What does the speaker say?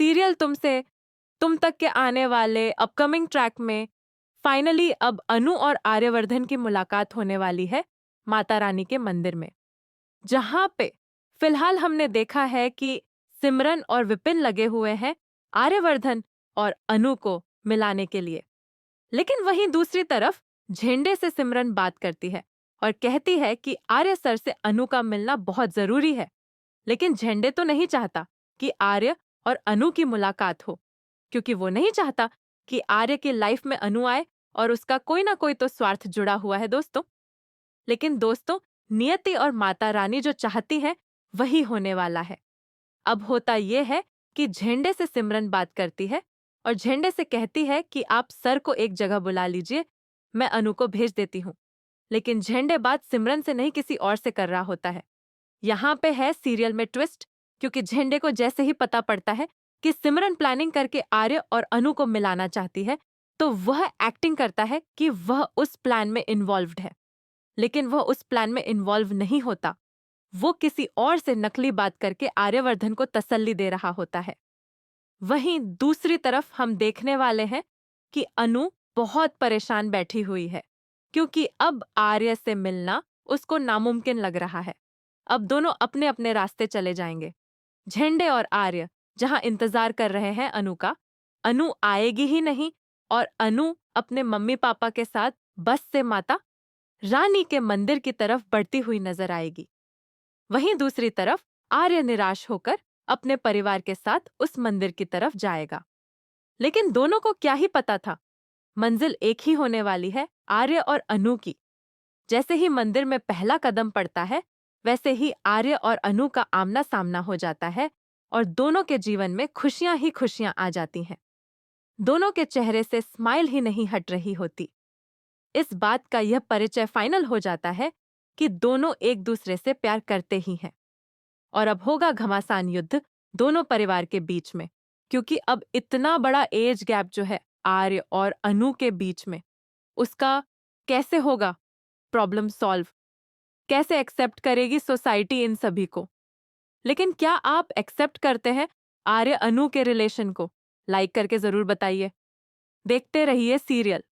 Serial तुम तक के आने वाले अपकमिंग ट्रैक में फाइनली अब अनु और आर्यवर्धन की मुलाकात होने वाली है माता रानी के मंदिर में, जहां पे फिलहाल हमने देखा है कि सिमरन और विपिन लगे हुए हैं आर्यवर्धन और अनु को मिलाने के लिए। लेकिन वहीं दूसरी तरफ झेंडे से सिमरन बात करती है और कहती है कि आर्य सर से अनु का मिलना बहुत जरूरी है। लेकिन झेंडे तो नहीं चाहता कि आर्य और अनु की मुलाकात हो, क्योंकि वो नहीं चाहता कि आर्य की लाइफ में अनु आए और उसका कोई ना कोई तो स्वार्थ जुड़ा हुआ है दोस्तों। लेकिन दोस्तों, नियति और माता रानी जो चाहती है वही होने वाला है। अब होता यह है कि झेंडे से सिमरन बात करती है और झेंडे से कहती है कि आप सर को एक जगह बुला लीजिए, मैं अनु को भेज देती हूँ। लेकिन झेंडे बात सिमरन से नहीं किसी और से कर रहा होता है। यहाँ पे है सीरियल में ट्विस्ट, क्योंकि झेंडे को जैसे ही पता पड़ता है कि सिमरन प्लानिंग करके आर्य और अनु को मिलाना चाहती है, तो वह एक्टिंग करता है कि वह उस प्लान में इन्वॉल्व्ड है। लेकिन वह उस प्लान में इन्वॉल्व नहीं होता। वो किसी और से नकली बात करके आर्यवर्धन को तसल्ली दे रहा होता है। वहीं दूसरी तरफ हम देखने वाले हैं कि अनु बहुत परेशान बैठी हुई है, क्योंकि अब आर्य से मिलना उसको नामुमकिन लग रहा है। अब दोनों अपने अपने रास्ते चले जाएंगे। झेंडे और आर्य जहां इंतजार कर रहे हैं अनु का, अनु आएगी ही नहीं और अनु अपने मम्मी पापा के साथ बस से माता रानी के मंदिर की तरफ बढ़ती हुई नजर आएगी। वहीं दूसरी तरफ आर्य निराश होकर अपने परिवार के साथ उस मंदिर की तरफ जाएगा। लेकिन दोनों को क्या ही पता था, मंजिल एक ही होने वाली है, आर्य और अनु की। जैसे ही मंदिर में पहला कदम पड़ता है, वैसे ही आर्य और अनु का आमना सामना हो जाता है और दोनों के जीवन में खुशियां ही खुशियां आ जाती हैं। दोनों के चेहरे से स्माइल ही नहीं हट रही होती। इस बात का यह परिचय फाइनल हो जाता है कि दोनों एक दूसरे से प्यार करते ही हैं। और अब होगा घमासान युद्ध दोनों परिवार के बीच में, क्योंकि अब इतना बड़ा एज गैप जो है आर्य और अनु के बीच में, उसका कैसे होगा प्रॉब्लम सॉल्व, कैसे एक्सेप्ट करेगी सोसाइटी इन सभी को। लेकिन क्या आप एक्सेप्ट करते हैं आर्य अनु के रिलेशन को? लाइक करके जरूर बताइए। देखते रहिए सीरियल।